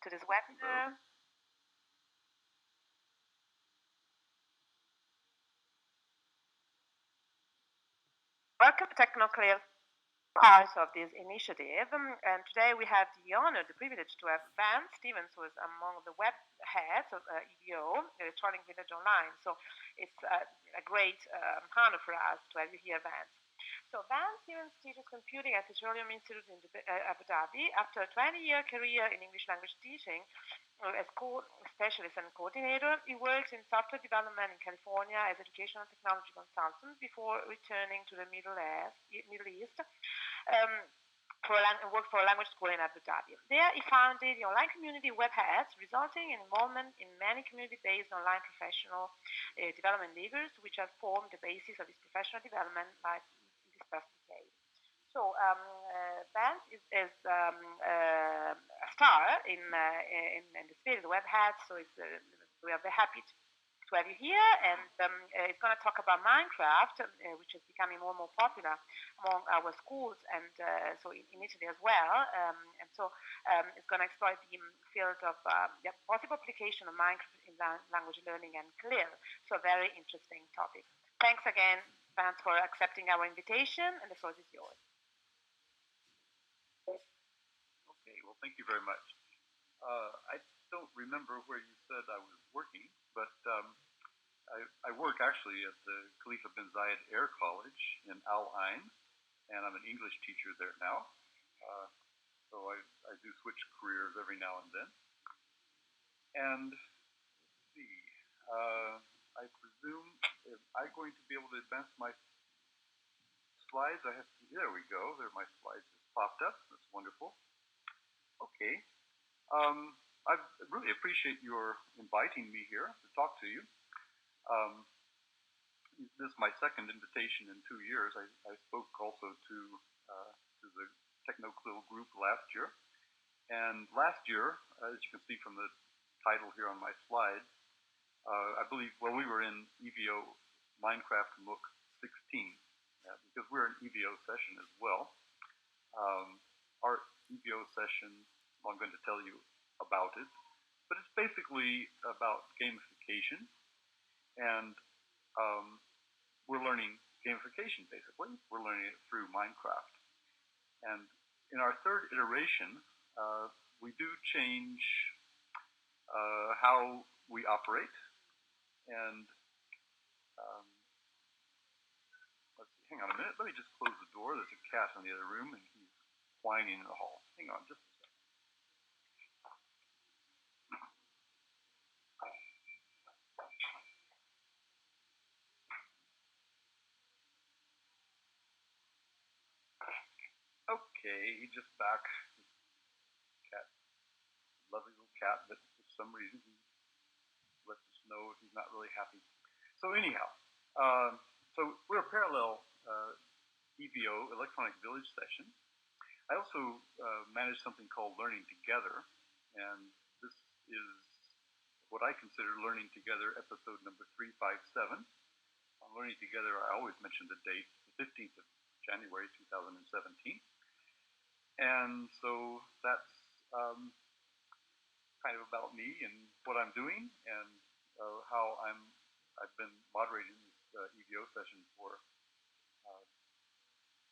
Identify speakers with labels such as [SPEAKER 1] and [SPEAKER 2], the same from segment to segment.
[SPEAKER 1] to this webinar. Welcome to TechnoCLIL, part of this initiative. And today we have the honor, the privilege to have Vance Stevens, who is among the web heads of ETO, Electronic Village Online. So it's a great honor for us to have you here, Vance. So Vance Stevens teaches computing at the Petroleum Institute in Abu Dhabi. After a 20-year career in English language teaching, as co-specialist and coordinator, he works in software development in California as educational technology consultant before returning to the Middle East worked for a language school in Abu Dhabi. There, he founded the online community WebHeads, resulting in involvement in many community-based online professional development levers, which have formed the basis of his professional development life in this past decade. So Vance is a star in the field of WebHeads, so we are very happy to have you here, and it's going to talk about Minecraft, which is becoming more and more popular among our schools, and so in Italy as well. And so it's going to explore the field of the possible application of Minecraft in language learning and Clil. So very interesting topic. Thanks again, Vance, for accepting our invitation, and the floor is yours.
[SPEAKER 2] Okay, well, thank you very much. I don't remember where you said I was working, but I work actually at the Khalifa bin Zayed Air College in Al Ain, and I'm an English teacher there now. So I do switch careers every now and then. And let's see, I presume if I'm going to be able to advance my slides, I have to, there we go, there my slides just popped up. That's wonderful. Okay. I really appreciate your inviting me here to talk to you. This is my second invitation in 2 years. I spoke also to the TechnoCLIL group last year. And last year, as you can see from the title here on my slide, I believe, well, we were in ETO Minecraft MOOC 16, because we're an ETO session as well. Our ETO session, I'm going to tell you about it, but it's basically about gamification, and we're learning gamification basically. We're learning it through Minecraft. And in our third iteration, we do change how we operate, and let's see, hang on a minute, let me just close the door. There's a cat in the other room and he's whining in the hall. Hang on just a second. Okay, he's just back. Cat, lovely little cat, but for some reason he lets us know if he's not really happy. So anyhow, so we're a parallel ETO, Electronic Village session. I also manage something called Learning Together, and this is what I consider Learning Together episode number 357. On Learning Together, I always mention the date, the 15th of January 2017. And so that's kind of about me and what I'm doing, and how I've been moderating this ETO session for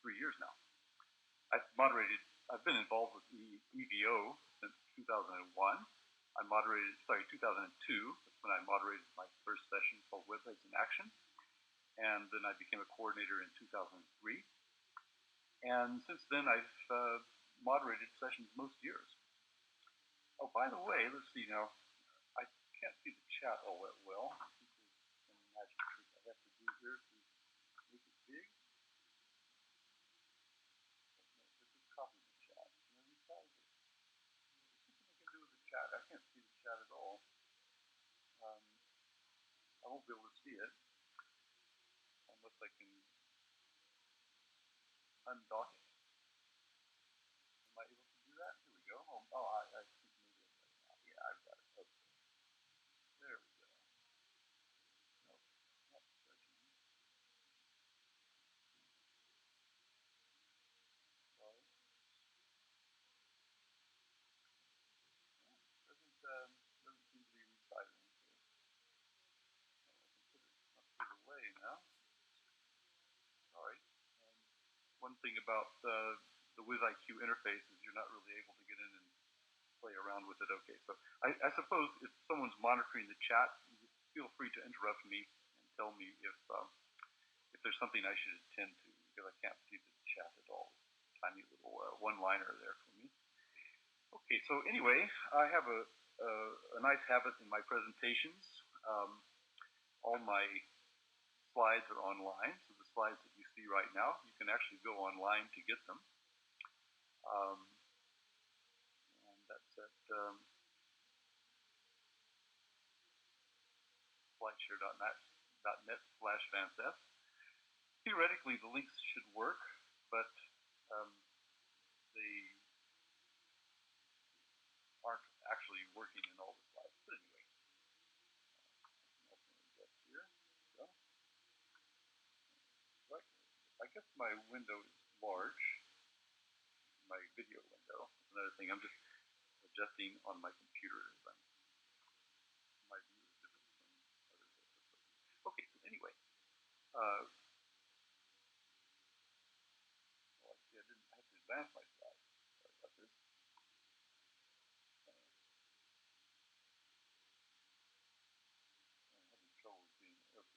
[SPEAKER 2] 3 years now. I've been involved with ETO since 2001. 2002, that's when I moderated my first session called Webheads in Action, and then I became a coordinator in 2003. And since then, I've moderated sessions most years. Oh, by the way, let's see now. I can't see the chat all that well. Some magic trick I have to do here to make it big. This is copy the chat. There's something I can do with the chat. I can't see the chat at all. I won't be able to see it unless I can undock it. Am I able to do that? Here we go. Oh, I think maybe right now. Yeah, I've got it. Okay. There we go. No, not searching. Sorry. thing about the WizIQ interface is you're not really able to get in and play around with it. Okay, so I suppose if someone's monitoring the chat, feel free to interrupt me and tell me if there's something I should attend to, because I can't see the chat at all. Tiny little one-liner there for me. Okay, so anyway, I have a nice habit in my presentations. All my slides are online, so the slides that you see right now, you can actually go online to get them. And that's at slideshare.net/VanceS. Theoretically, the links should work, but they aren't actually working in all the slides. But anyway, here. So, right. I guess my window is large. My video window. Another thing, I'm just adjusting on my computer as my view is different from others. Okay, so anyway, well, see, I didn't have to advance my slides. Sorry about this. I'm having trouble with being okay.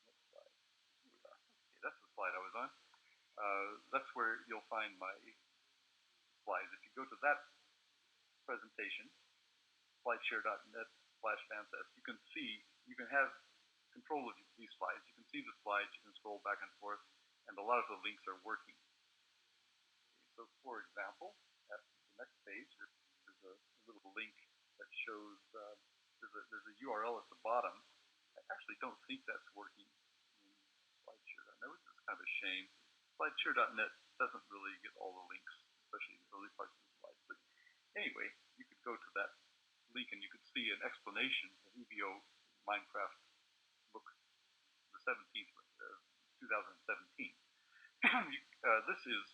[SPEAKER 2] Next slide. Here we are. Okay, that's the slide I was on. That's where you'll find my slides. If you go to that presentation, slideshare.net/VanceS, you can have control of these slides. You can see the slides, you can scroll back and forth, and a lot of the links are working. Okay, so for example, at the next page, there's a little link that shows, there's a URL at the bottom. I actually don't think that's working in slideshare.net, which is kind of a shame. Slideshare.net doesn't really get all the links, especially in the early parts of the slides. But anyway, you could go to that link and you could see an explanation of ETO Minecraft book, the 17th, 2017. This is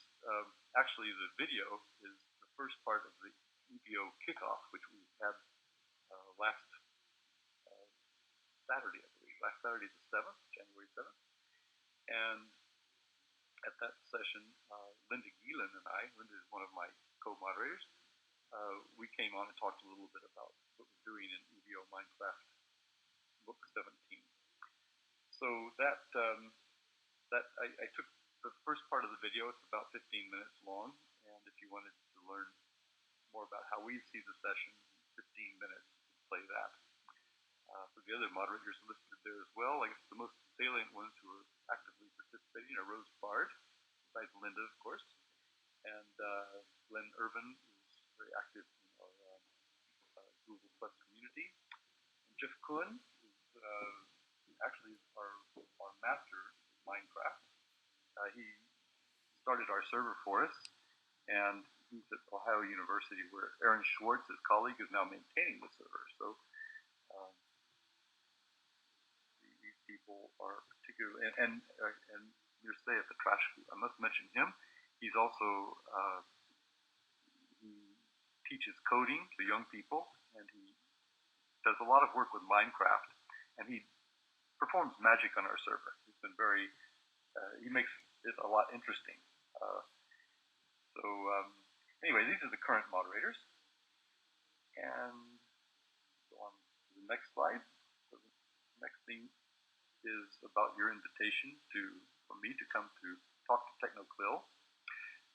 [SPEAKER 2] actually the video is the first part of the ETO kickoff, which we had last Saturday, I believe, last Saturday the 7th, January 7th. And at that session, Linda Gielen and Linda is one of my co-moderators, we came on and talked a little bit about what we're doing in ETO Minecraft book 17. So that I took the first part of the video. It's about 15 minutes long, and if you wanted to learn more about how we see the session in 15 minutes, you can play that. For the other moderators listed there as well, I guess the most salient ones who are actively participating are Rose Bard, besides Linda, of course, and Glenn Irvin is very active in our Google Plus community. And Jeff Koons is actually our master in Minecraft. He started our server for us, and he's at Ohio University, where Aaron Schwartz, his colleague, is now maintaining the server. So these people are particularly, and Mirsay at the Trash Group, I must mention him. He's also he teaches coding to young people, and he does a lot of work with Minecraft, and he performs magic on our server. He's been very, he makes it a lot interesting. Anyway, these are the current moderators. And go on to the next slide. So the next thing is about your invitation for me to come to talk to TechnoCLIL.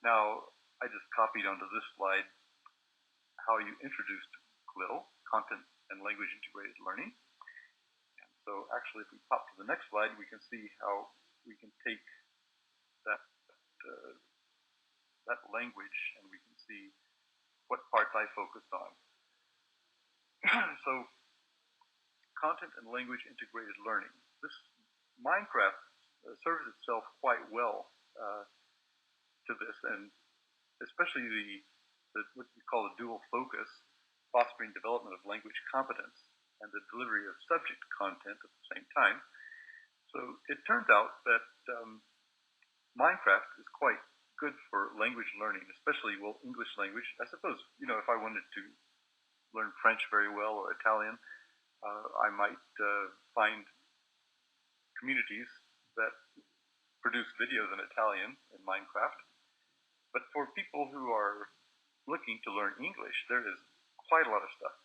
[SPEAKER 2] Now, I just copied onto this slide how you introduced CLIL, Content and Language Integrated Learning. And so actually, if we pop to the next slide, we can see how we can take that language and we can see what parts I focused on. So, content and language integrated learning. This Minecraft serves itself quite well to this, and especially what we call a dual focus, fostering development of language competence and the delivery of subject content at the same time. So it turns out that Minecraft is quite good for language learning, especially, well, English language. I suppose, if I wanted to learn French very well or Italian, I might find communities that produce videos in Italian in Minecraft. But for people who are looking to learn English, there is quite a lot of stuff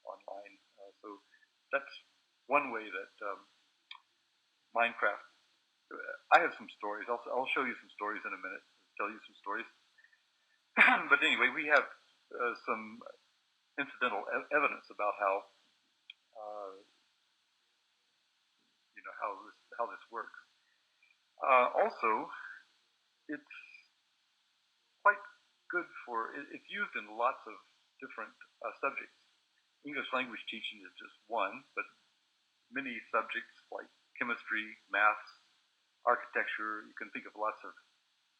[SPEAKER 2] online. So that's one way that Minecraft. I have some stories. I'll show you some stories in a minute. Tell you some stories. But anyway, we have some incidental evidence about how how this works. Also, it's quite good for. It's used in lots of different subjects. English language teaching is just one, but many subjects like chemistry, maths, architecture. You can think of lots of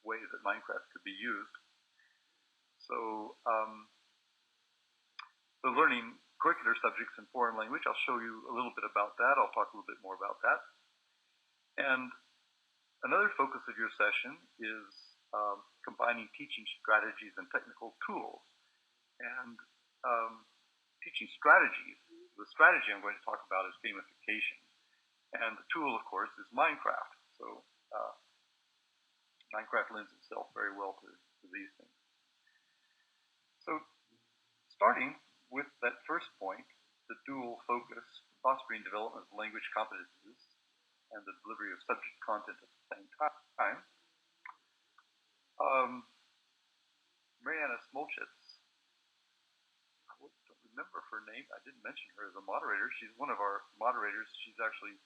[SPEAKER 2] ways that Minecraft could be used. So, so learning curricular subjects in foreign language, I'll show you a little bit about that. I'll talk a little bit more about that. And another focus of your session is combining teaching strategies and technical tools. And teaching strategies, the strategy I'm going to talk about is gamification. And the tool, of course, is Minecraft. So Minecraft lends itself very well to these things. So starting with that first point, the dual focus, fostering development of language competencies and the delivery of subject content at the same time. Mariana Smolchitz, I don't remember her name. I didn't mention her as a moderator. She's one of our moderators. She's actually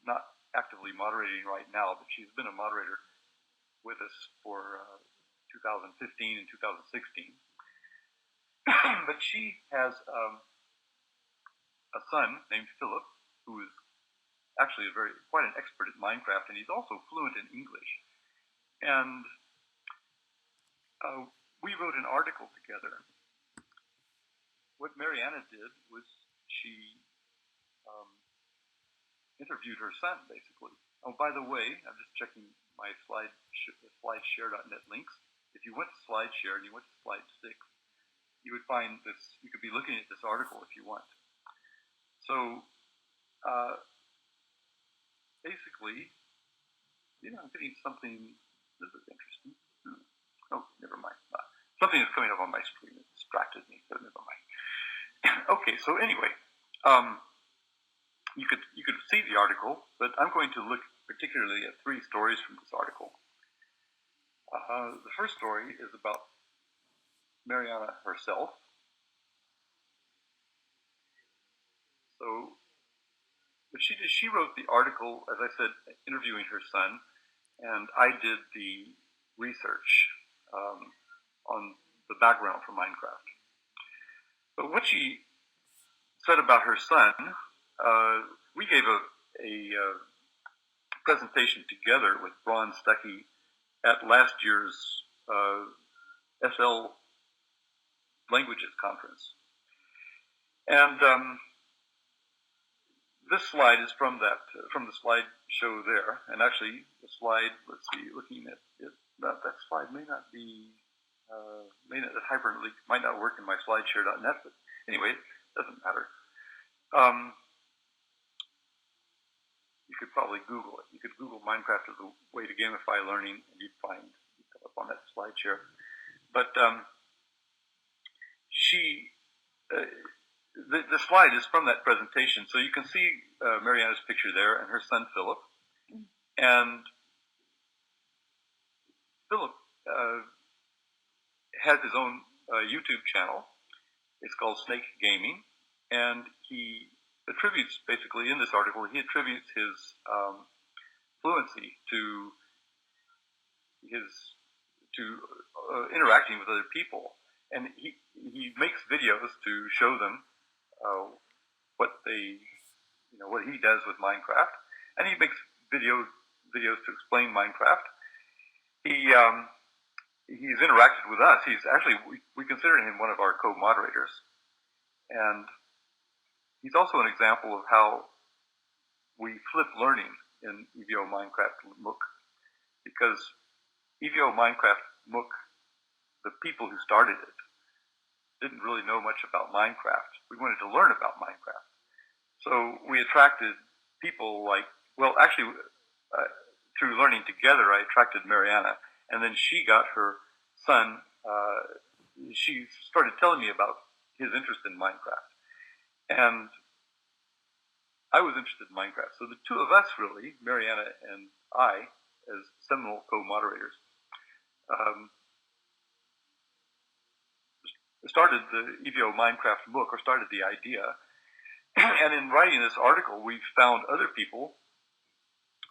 [SPEAKER 2] not actively moderating right now, but she's been a moderator with us for 2015 and 2016. But she has a son named Philip, who is actually quite an expert at Minecraft, and he's also fluent in English. And we wrote an article together. What Mariana did was she interviewed her son, basically. Oh, by the way, I'm just checking my Slideshare.net links. If you went to Slideshare and you went to slide 6, you would find this. You could be looking at this article if you want. So basically, I'm getting something. This is interesting. Oh, never mind. Something is coming up on my screen that distracted me, but never mind. Okay, so anyway, you could see the article, but I'm going to look particularly at 3 stories from this article. The first story is about Mariana herself. So she wrote the article, as I said, interviewing her son, and I did the research on the background for Minecraft. But what she said about her son, we gave a presentation together with Vance Stevens at last year's SL Languages Conference. And this slide is from the slideshow there. And actually, the slide, let's see, looking at it, that slide may not be, the hyperlink might not work in my slideshare.net, but anyway, it doesn't matter. You could probably Google it. You could Google Minecraft as a way to gamify learning, and you'd come up on that SlideShare. But the slide is from that presentation, so you can see Mariana's picture there and her son Philip. And Philip has his own YouTube channel. It's called Snake Gaming, and he attributes, basically in this article, he attributes his fluency to interacting with other people, and he makes videos to show them what he does with Minecraft, and he makes videos to explain Minecraft. He's interacted with us. He's actually, we consider him one of our co-moderators, and he's also an example of how we flip learning in ETO Minecraft MOOC, because ETO Minecraft MOOC, the people who started it, didn't really know much about Minecraft. We wanted to learn about Minecraft. So we attracted people like, well, actually, through learning together, I attracted Mariana, and then she got her son. She started telling me about his interest in Minecraft, and I was interested in Minecraft. So the two of us, really, Mariana and I, as seminal co-moderators, started the ETO Minecraft book, or started the idea. And in writing this article, we found other people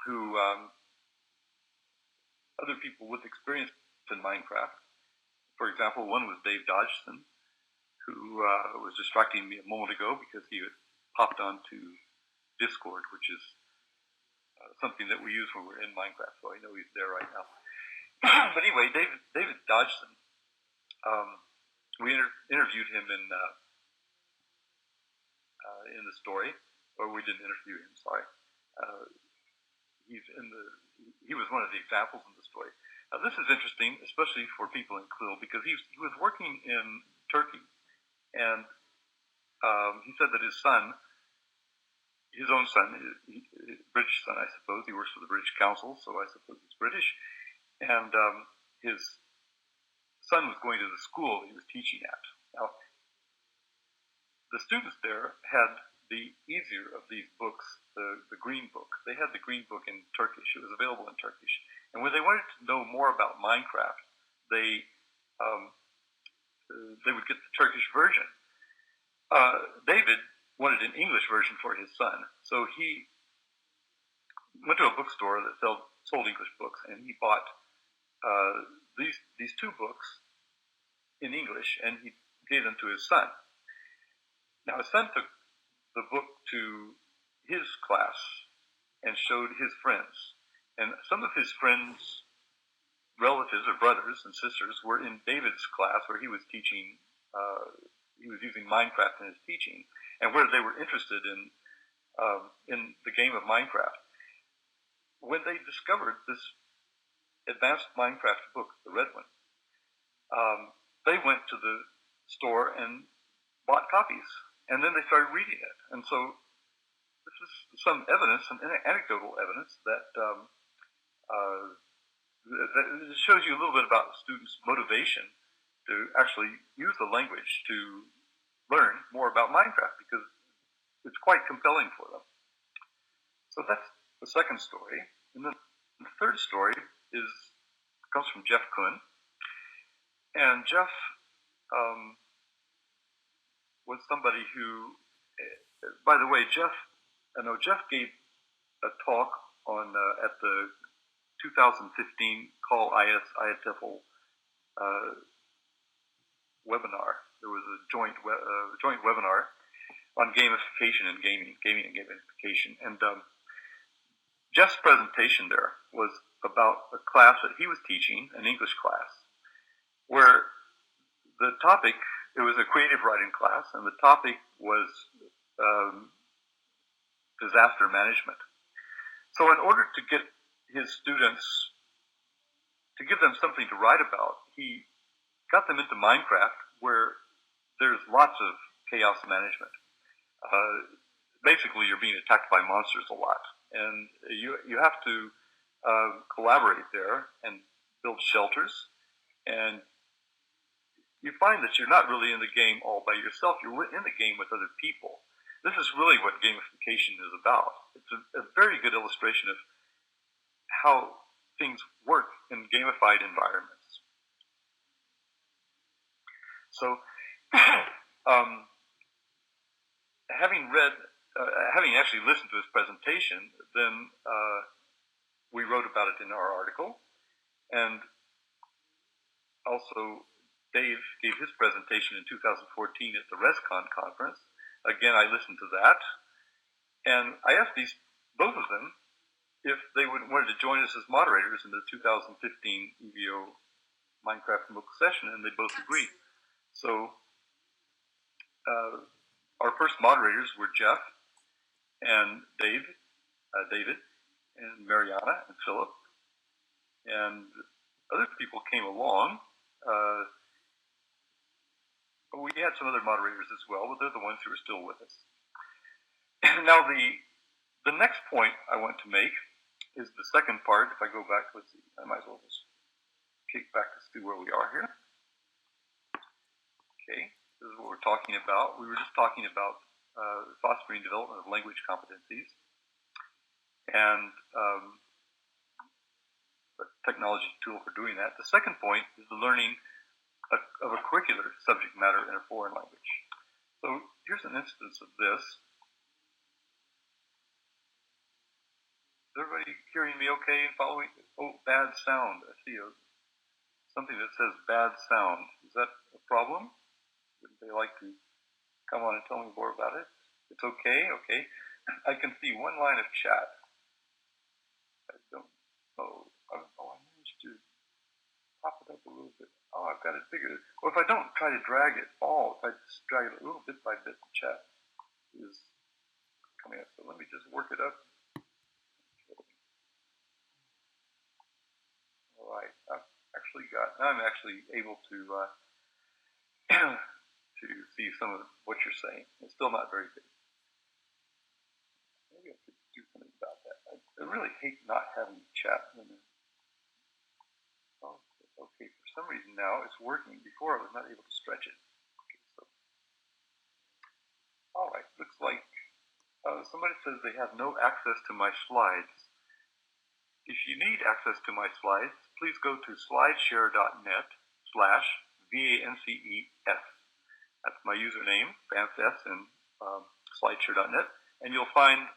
[SPEAKER 2] who, other people with experience in Minecraft. For example, one was Dave Dodgson, who was distracting me a moment ago because he had popped onto Discord, which is something that we use when we're in Minecraft, so I know he's there right now. But anyway, David Dodgson, we interviewed him in the story, or we didn't interview him, sorry. He was one of the examples in the story. Now, this is interesting, especially for people in Clil, because he was working in Turkey, and he said that his own son, British son, I suppose, he works for the British Council, so I suppose he's British, and his son was going to the school he was teaching at. Now, the students there had the easier of these books, the green book. They had the green book in Turkish. It was available in Turkish. And when they wanted to know more about Minecraft, they would get the Turkish version. David wanted an English version for his son, so he went to a bookstore that sold English books, and he bought these two books in English, and he gave them to his son. Now, his son took the book to his class and showed his friends, and some of his friends' relatives or brothers and sisters were in David's class where he was teaching. He was using Minecraft in his teaching, and where they were interested in the game of Minecraft. When they discovered this advanced Minecraft book, the red one, they went to the store and bought copies, and then they started reading it. And so this is some evidence, some anecdotal evidence that that shows you a little bit about the students' motivation to actually use the language to learn more about Minecraft, because it's quite compelling for them. So that's the second story. And then the third story comes from Jeff Koons. And Jeff was somebody who, by the way, Jeff gave a talk on at the 2015 Call ISFL webinar. There was a joint webinar on gamification and gaming and gamification. And Jeff's presentation there was about a class that he was teaching, an English class, where the topic, it was a creative writing class, and the topic was disaster management. So in order to get his students, to give them something to write about, he got them into Minecraft, where there's lots of chaos management. Basically, you're being attacked by monsters a lot, and you have to collaborate there and build shelters, and you find that you're not really in the game all by yourself. You're in the game with other people. This is really what gamification is about. It's a very good illustration of how things work in gamified environments. So, having actually listened to his presentation, then we wrote about it in our article, and also Dave gave his presentation in 2014 at the ResCon conference. Again, I listened to that, and I asked both of them if they wanted to join us as moderators in the 2015 EVO Minecraft book session, and they both agreed. So our first moderators were Jeff and David, and Mariana and Philip, and other people came along. We had some other moderators as well, but they're the ones who are still with us. Now, the next point I want to make is the second part. If I go back, let's see, I might as well just kick back to see where we are here. Okay, this is what we're talking about. We were just talking about fostering development of language competencies, and a technology tool for doing that. The second point is the learning of a curricular subject matter in a foreign language. So here's an instance of this. Is everybody hearing me okay and following? Oh, bad sound. I see something that says bad sound. Is that a problem? Would they like to come on and tell me more about it? It's okay, okay. I can see one line of chat. I don't know. Oh, I managed to pop it up a little bit. Oh, I've got it bigger. Or if I don't try to drag it all, if I just drag it a little bit by bit, the chat is coming up. So let me just work it up. All right, now I'm actually able to to see some of what you're saying. It's still not very big. Maybe I could do something about that. I really hate not having chat. Oh, okay, for some reason now it's working. Before I was not able to stretch it. Okay, so, all right, looks like somebody says they have no access to my slides. If you need access to my slides, please go to slideshare.net/VANCES. That's my username, Vance S, in slideshare.net. And you'll find,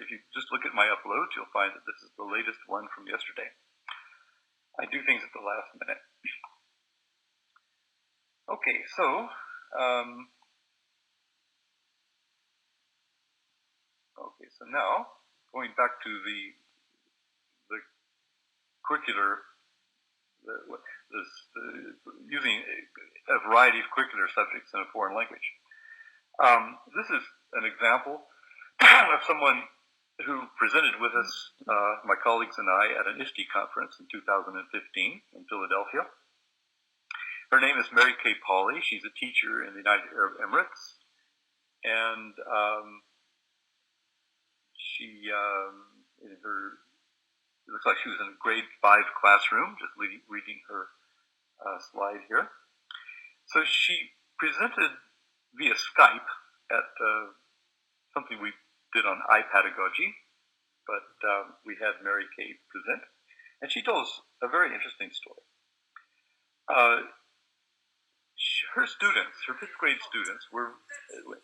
[SPEAKER 2] if you just look at my uploads, you'll find that this is the latest one from yesterday. I do things at the last minute. Okay, so now going back to the curricular, using a variety of curricular subjects in a foreign language. This is an example of someone who presented with us, my colleagues and I, at an ISTE conference in 2015 in Philadelphia. Her name is Mary Kay Pauley. She's a teacher in the United Arab Emirates, and it looks like she was in a grade 5 classroom, just reading her slide here. So she presented via Skype at something we did on iPedagogy, but we had Mary Kay present, and she told us a very interesting story. Her students, her 5th grade students, were,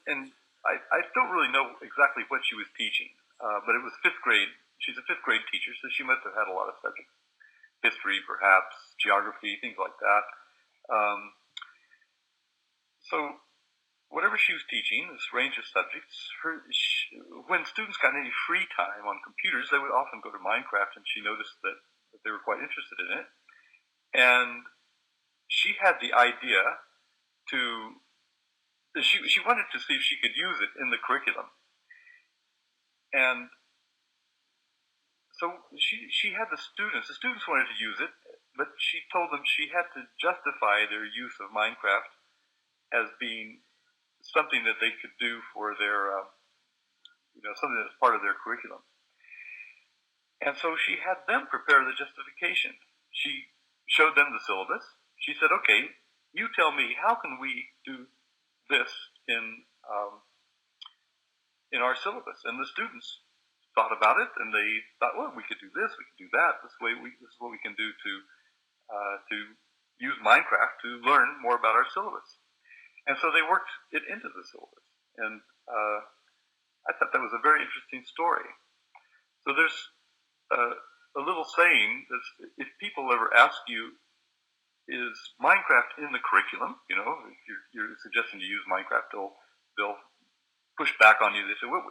[SPEAKER 2] and I don't really know exactly what she was teaching, but it was 5th grade. She's a 5th grade teacher, so she must have had a lot of subjects. History, perhaps, geography, things like that. So whatever she was teaching, this range of subjects, when students got any free time on computers, they would often go to Minecraft, and she noticed that they were quite interested in it. And she had the idea she wanted to see if she could use it in the curriculum. And so she had the students wanted to use it, but she told them she had to justify their use of Minecraft as being something that they could do for their, something that's part of their curriculum. And so she had them prepare the justification. She showed them the syllabus. She said, okay, you tell me, how can we do this in our syllabus? And the students thought about it, and they thought, well, we could do this, we could do that. This is what we can do to use Minecraft to learn more about our syllabus. And so they worked it into the syllabus. And I thought that was a very interesting story. So there's a little saying that if people ever ask you, is Minecraft in the curriculum? If you're suggesting to use Minecraft, they'll push back on you. They say, well,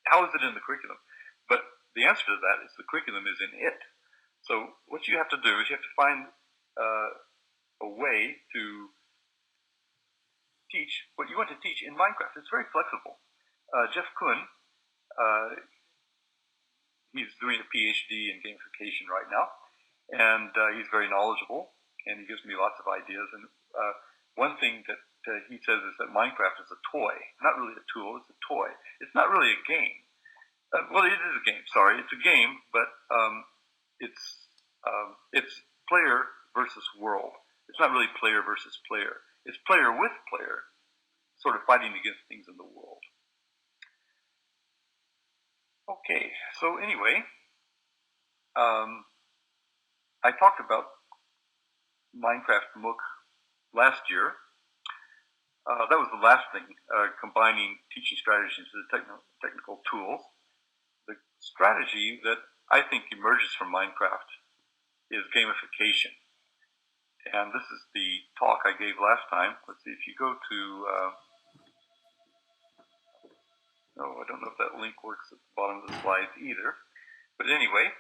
[SPEAKER 2] how is it in the curriculum? But the answer to that is the curriculum is in it. So what you have to do is you have to find a way to teach what you want to teach in Minecraft. It's very flexible. Jeff Koons, he's doing a PhD in gamification right now, and he's very knowledgeable, and he gives me lots of ideas. And one thing that he says is that Minecraft is a toy, not really a tool, it's a toy. It's not really a game. Well, it is a game. Sorry, it's a game, but it's player versus world. It's not really player versus player. It's player with player, sort of fighting against things in the world. Okay, so anyway, I talked about Minecraft MOOC last year. That was the last thing, combining teaching strategies with technical tools. The strategy that I think emerges from Minecraft is gamification. And this is the talk I gave last time. Let's see, if you go to, I don't know if that link works at the bottom of the slides either. But anyway,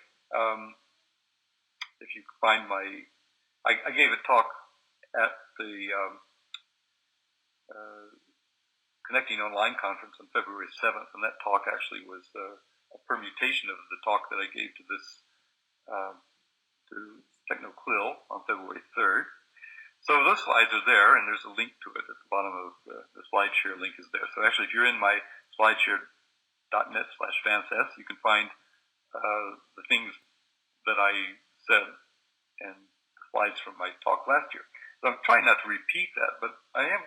[SPEAKER 2] if you find I gave a talk at the Connecting Online conference on February 7th, and that talk actually was a permutation of the talk that I gave to this to TechnoCLIL on February 3rd. So those slides are there, and there's a link to it at the bottom of the Slideshare link is there. So actually, if you're in my slideshare.net/VanceS, you can find the things that I said and the slides from my talk last year. So I'm trying not to repeat that, but I am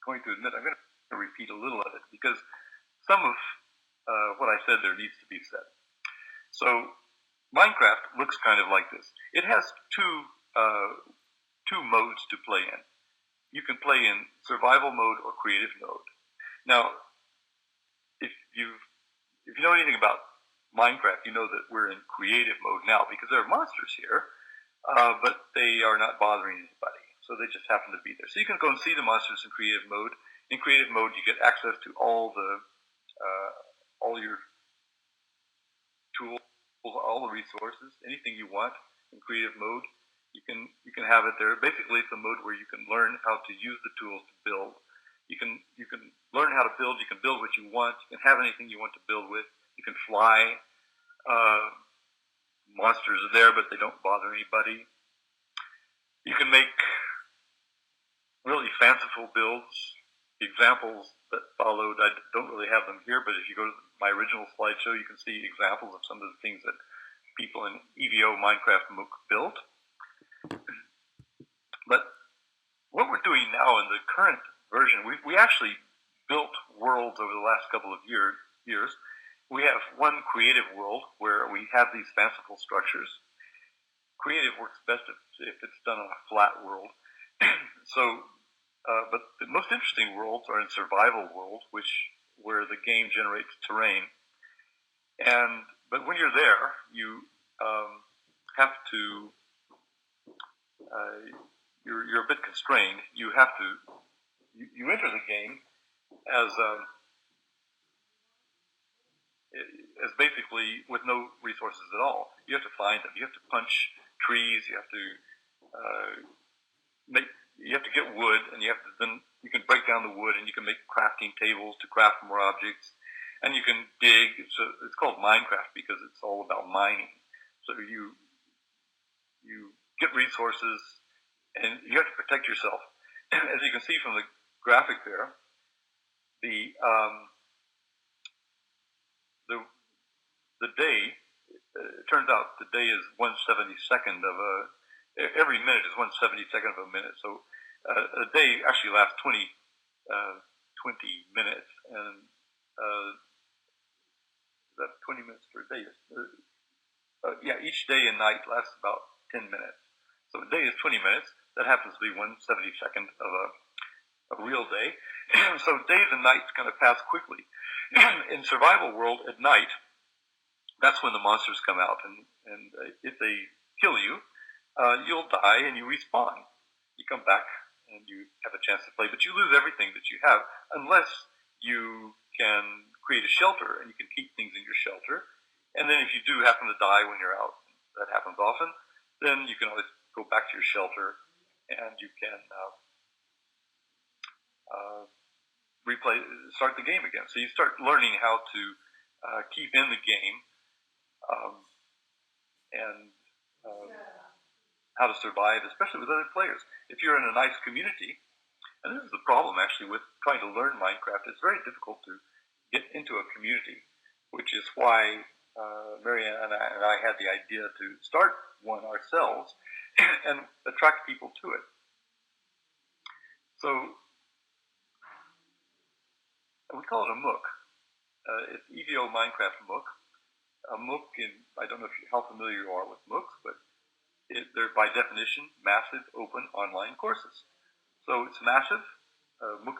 [SPEAKER 2] going to admit I'm going to repeat a little of it because some of what I said there needs to be said. So Minecraft looks kind of like this. It has two modes to play in. You can play in survival mode or creative mode. Now, if you know anything about Minecraft, you know that we're in creative mode now because there are monsters here, but they are not bothering anybody. So they just happen to be there. So you can go and see the monsters in creative mode. In creative mode, you get access to all your tools, all the resources, anything you want in creative mode. You can have it there. Basically, it's a mode where you can learn how to use the tools to build. You can learn how to build. You can build what you want. You can have anything you want to build with. You can fly. Monsters are there, but they don't bother anybody. You can make really fanciful builds. The examples that followed, I don't really have them here, but if you go to my original slideshow, you can see examples of some of the things that people in ETO Minecraft MOOC built. But what we're doing now in the current version, we actually built worlds over the last couple of years. We have one creative world where we have these fanciful structures. Creative works best if it's done on a flat world. But the most interesting worlds are in survival world, where the game generates terrain. But when you're there, you have to. You're a bit constrained. You have to. You enter the game as basically with no resources at all. You have to find them. You have to punch trees. You have to You have to get wood, and then you can break down the wood, and you can make crafting tables to craft more objects, and you can dig. It's called Minecraft because it's all about mining. So you get resources, and you have to protect yourself. As you can see from the graphic there, the day, it turns out the day is 1/72 of every minute is 1/72 of a minute. So a day actually lasts 20 minutes, and that's 20 minutes per day. Each day and night lasts about 10 minutes. So a day is 20 minutes. That happens to be 1/72 of a real day. So days and nights kind of pass quickly. In survival world at night, that's when the monsters come out, and if they kill you, you'll die and you respawn. You come back and you have a chance to play, but you lose everything that you have unless you can create a shelter and you can keep things in your shelter. And then if you do happen to die when you're out, that happens often, then you can always go back to your shelter and you can start the game again. So you start learning how to keep in the game and how to survive, especially with other players. If you're in a nice community, and this is the problem actually with trying to learn Minecraft, it's very difficult to get into a community. which is why Mariana and I had the idea to start one ourselves and attract people to it. So we call it a MOOC. It's ETO Minecraft MOOC. A MOOC, I don't know how familiar you are with MOOCs, but they're by definition massive open online courses. So it's massive. MOOC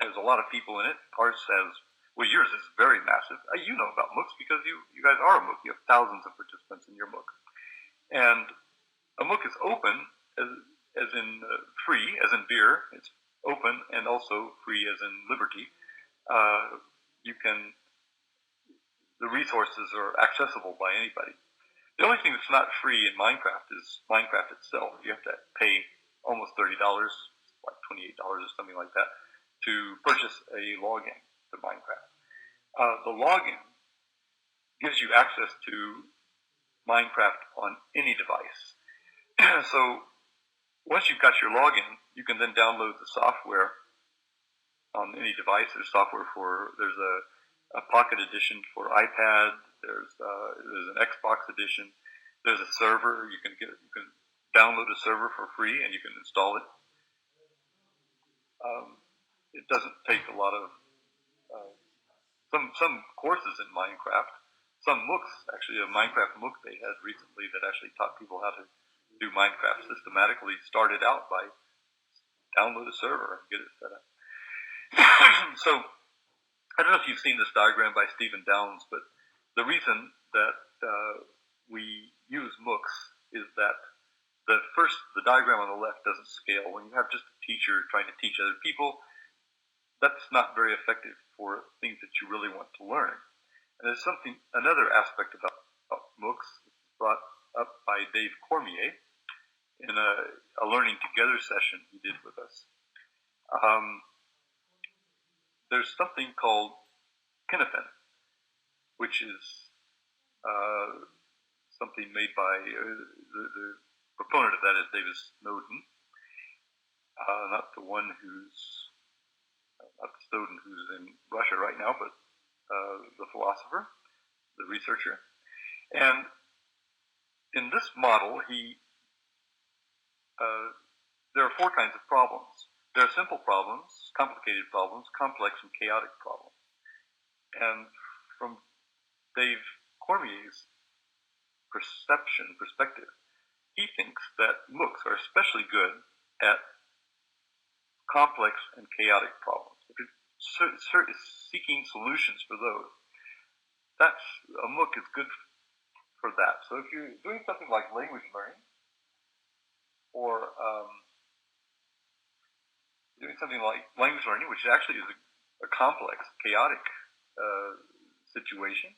[SPEAKER 2] has a lot of people in it. Ours has, well, yours is very massive. You know about MOOCs because you guys are a MOOC. You have thousands of participants in your MOOC. And a MOOC is open as in free, as in beer. It's open and also free as in liberty. The resources are accessible by anybody. The only thing that's not free in Minecraft is Minecraft itself. You have to pay almost $30, like $28 or something like that, to purchase a login to Minecraft. The login gives you access to Minecraft on any device. So once you've got your login, you can then download the software on any device. There's software there's a Pocket Edition for iPad. There's an Xbox Edition. There's a server. You can download a server for free and you can install it. It doesn't take a lot of some courses in Minecraft. Some MOOCs, actually a Minecraft MOOC they had recently that actually taught people how to do Minecraft systematically started out by download a server and get it set up. So I don't know if you've seen this diagram by Stephen Downes, but the reason that we use MOOCs is that the diagram on the left doesn't scale. When you have just a teacher trying to teach other people, that's not very effective for things that you really want to learn. And there's another aspect about MOOCs brought up by Dave Cormier in a Learning Together session he did with us. There's something called Kinnaman, which is something made by the proponent of that is David Snowden, not the Snowden who's in Russia right now, but the philosopher, the researcher. And in this model, there are four kinds of problems. There are simple problems, complicated problems, complex and chaotic problems. And from Dave Cormier's perspective, he thinks that MOOCs are especially good at complex and chaotic problems. If you're seeking solutions for those, a MOOC is good for that. So if you're doing something like language learning, or doing something like language learning, which actually is a complex, chaotic situation.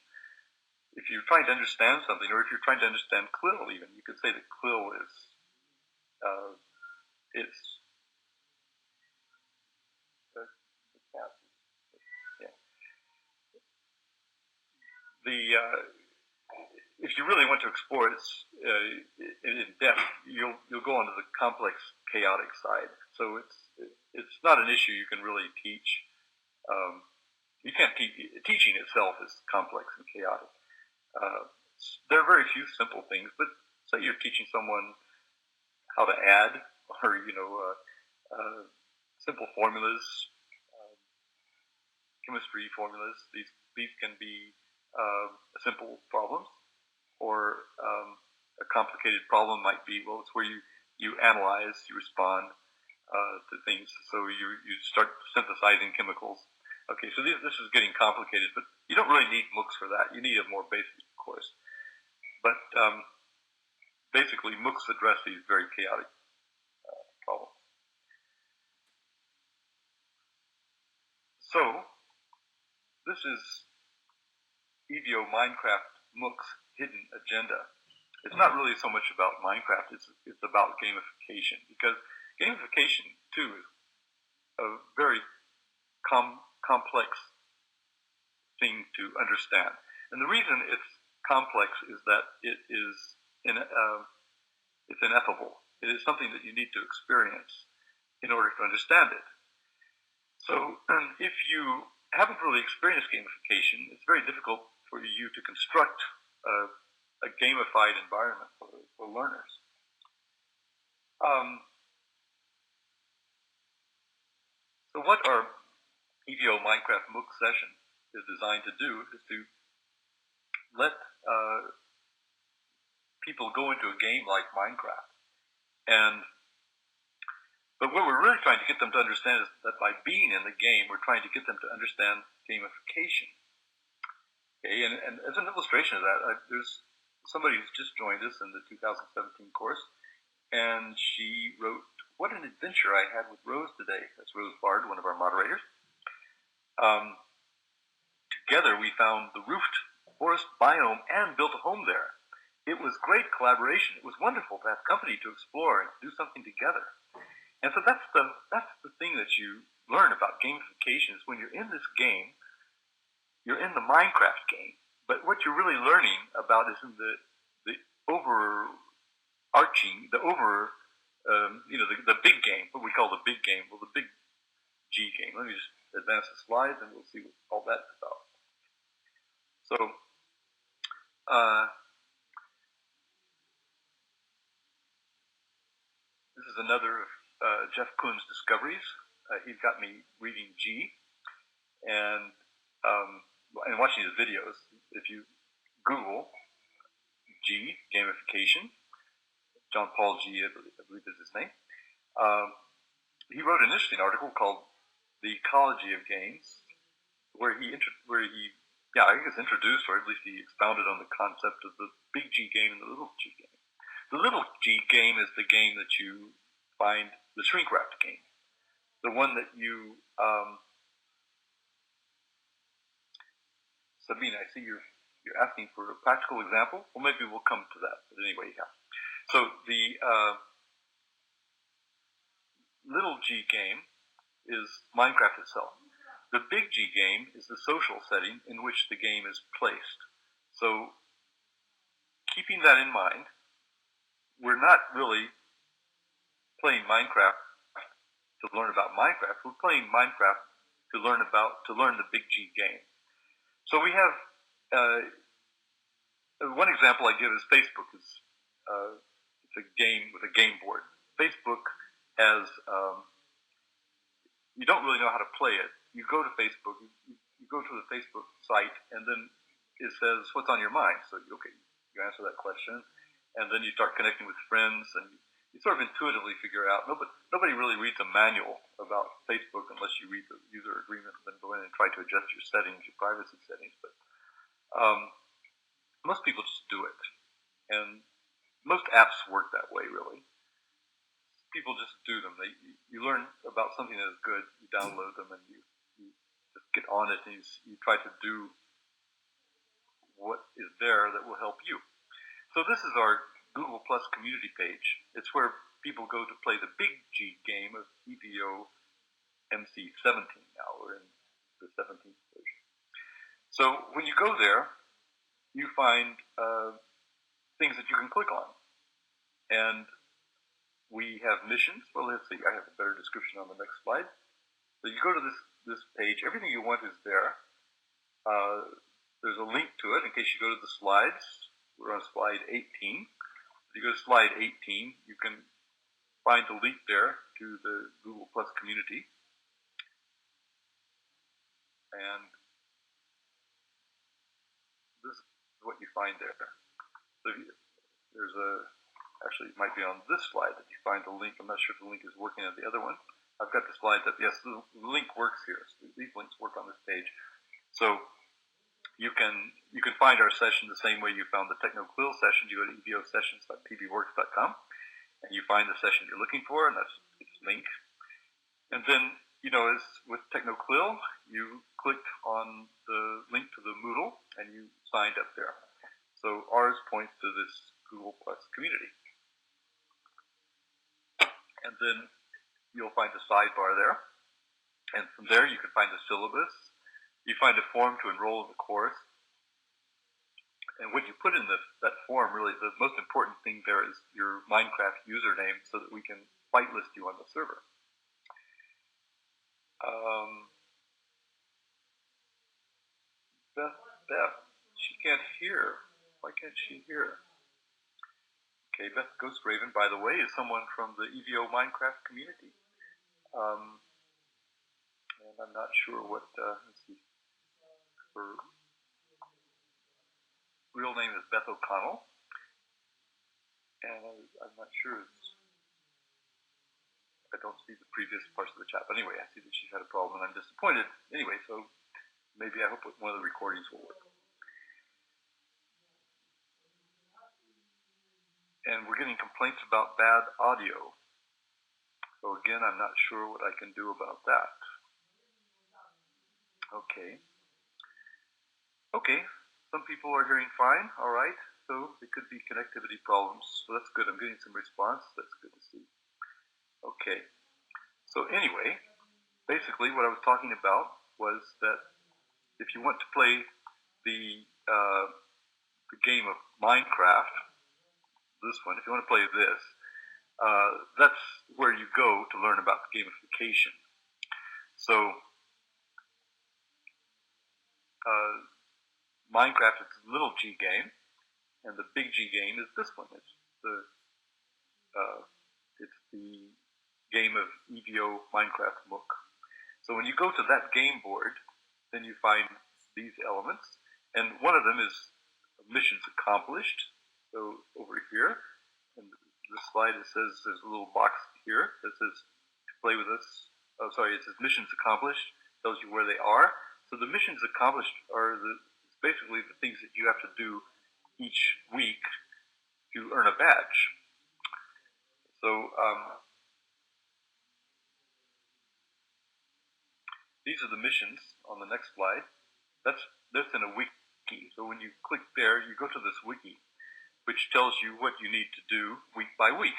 [SPEAKER 2] If you're trying to understand something, or if you're trying to understand CLIL even, you could say that CLIL is if you really want to explore it in depth, you'll go onto the complex, chaotic side. So it's not an issue you can really teach. You can't teach. Teaching itself is complex and chaotic. There are very few simple things, but say you're teaching someone how to add, or simple formulas, chemistry formulas. These can be simple problems, or a complicated problem might be, well, it's where you analyze, you respond to things. So you start synthesizing chemicals. Okay, so this is getting complicated, but you don't really need MOOCs for that. You need a more basic course. But basically, MOOCs address these very chaotic problems. So this is ETO Minecraft MOOC's hidden agenda. It's not really so much about Minecraft, it's about gamification, because gamification, too, is a very complex thing to understand. And the reason it's complex is that it's ineffable. It is something that you need to experience in order to understand it. So if you haven't really experienced gamification, it's very difficult for you to construct a gamified environment for learners. So what our ETO Minecraft MOOC session is designed to do is to let people go into a game like Minecraft. But what we're really trying to get them to understand is that by being in the game, we're trying to get them to understand gamification. Okay, and as an illustration of that, there's somebody who's just joined us in the 2017 course, and she wrote, "What an adventure I had with Rose today." That's Rose Bard, one of our moderators. Together we found the roofed forest biome and built a home there. It was great collaboration. It was wonderful to have company to explore and do something together. And so that's the thing that you learn about gamification is when you're in this game, you're in the Minecraft game, but what you're really learning about is in the overarching, the big game, what we call the big game, well, the big G game. Let me just advance the slides and we'll see what all that's about. So, this is another Jeff Koons' discoveries. He's got me reading G and watching his videos. If you Google G, gamification, John Paul G, I believe is his name, he wrote an interesting article called "The Ecology of Games," where he introduced, or at least he expounded on the concept of the big G game and the little G game. The little G game is the game that you find, the shrink wrapped game, the one that you Sabine, I see you're asking for a practical example. Well, maybe we'll come to that. But anyway, yeah. So the little G game is Minecraft itself. The big G game is the social setting in which the game is placed. So keeping that in mind, we're not really playing Minecraft to learn about Minecraft. We're playing Minecraft to learn the big G game. So we have one example I give is Facebook. It's a game with a game board. Facebook has you don't really know how to play it. You go to Facebook, you go to the Facebook site, and then it says, "What's on your mind?" So okay, you answer that question, and then you start connecting with friends, and you sort of intuitively figure out. Nobody really reads a manual about Facebook unless you read the user agreement and then go in and try to adjust your settings, your privacy settings. But most people just do it, and most apps work that way, really. People just do them. You learn about something that is good, you download them, and you just get on it, and you try to do what is there that will help you. So this is our Google Plus community page. It's where people go to play the big G game of ETO MC17 now. We're in the 17th version. So when you go there, you find things that you can click on. And we have missions. Well, let's see. I have a better description on the next slide. So you go to this page. Everything you want is there. There's a link to it in case you go to the slides. We're on slide 18. If you go to slide 18, you can find the link there to the Google Plus community. And this is what you find there. So actually, it might be on this slide that you find the link. I'm not sure if the link is working on the other one. I've got the slide that, yes, the link works here. So these links work on this page. So you can find our session the same way you found the TechnoCLIL session. You go to etosessions.pbworks.com and you find the session you're looking for, and that's its link. And then, as with TechnoCLIL, you clicked on the link to the Moodle and you signed up there. So ours points to this Google Plus community. And then you'll find the sidebar there. And from there, you can find the syllabus. You find a form to enroll in the course. And what you put in that form, really, the most important thing there is your Minecraft username so that we can whitelist you on the server. Beth, she can't hear. Why can't she hear? Okay, Beth Ghost Raven, by the way, is someone from the ETO Minecraft community. And I'm not sure what, let's see, her real name is Beth O'Connell. And I'm not sure, I don't see the previous parts of the chat. But anyway, I see that she's had a problem and I'm disappointed. Anyway, so maybe I hope one of the recordings will work. And we're getting complaints about bad audio. So again, I'm not sure what I can do about that. Okay. Okay, some people are hearing fine, all right. So it could be connectivity problems. So that's good, I'm getting some response, that's good to see. Okay, so anyway, basically what I was talking about was that if you want to play the game of Minecraft, this one, if you want to play this, that's where you go to learn about the gamification. So Minecraft is a little G game, and the big G game is this one. It's the game of ETO Minecraft MOOC. So when you go to that game board, then you find these elements, and one of them is missions accomplished. So over here, in the slide, it says there's a little box here that says to play with us. Oh, sorry, it says missions accomplished. Tells you where they are. So the missions accomplished are basically the things that you have to do each week to earn a badge. So these are the missions on the next slide. That's in a wiki. So when you click there, you go to this wiki, which tells you what you need to do week by week.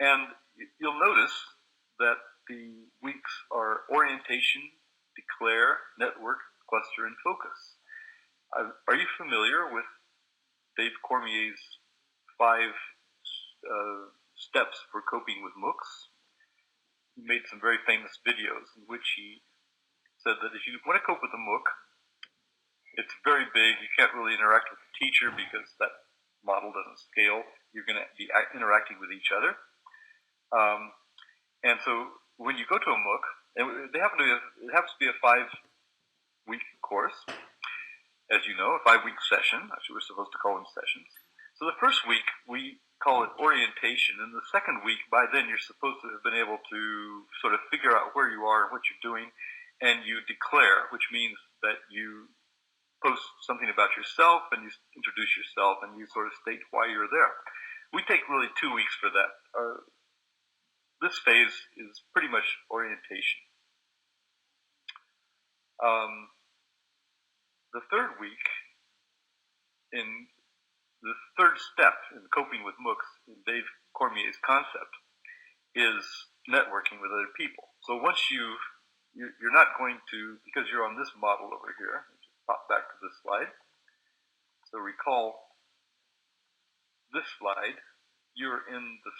[SPEAKER 2] And you'll notice that the weeks are orientation, declare, network, cluster, and focus. Are you familiar with Dave Cormier's 5 steps for coping with MOOCs? He made some very famous videos in which he said that if you want to cope with a MOOC, it's very big, you can't really interact with the teacher because that model doesn't scale. You're going to be interacting with each other. And so when you go to a MOOC, and it happens to be a 5-week course, as you know, a 5-week session. Actually, we're supposed to call them sessions. So the first week, we call it orientation. And the second week, by then, you're supposed to have been able to sort of figure out where you are and what you're doing. And you declare, which means that you post something about yourself and you introduce yourself and you sort of state why you're there. We take really 2 weeks for that. This phase is pretty much orientation. The third week, in the third step in coping with MOOCs in Dave Cormier's concept, is networking with other people. So once you're not going to, because you're on this model over here, just pop back to this slide. So recall this slide, you're in the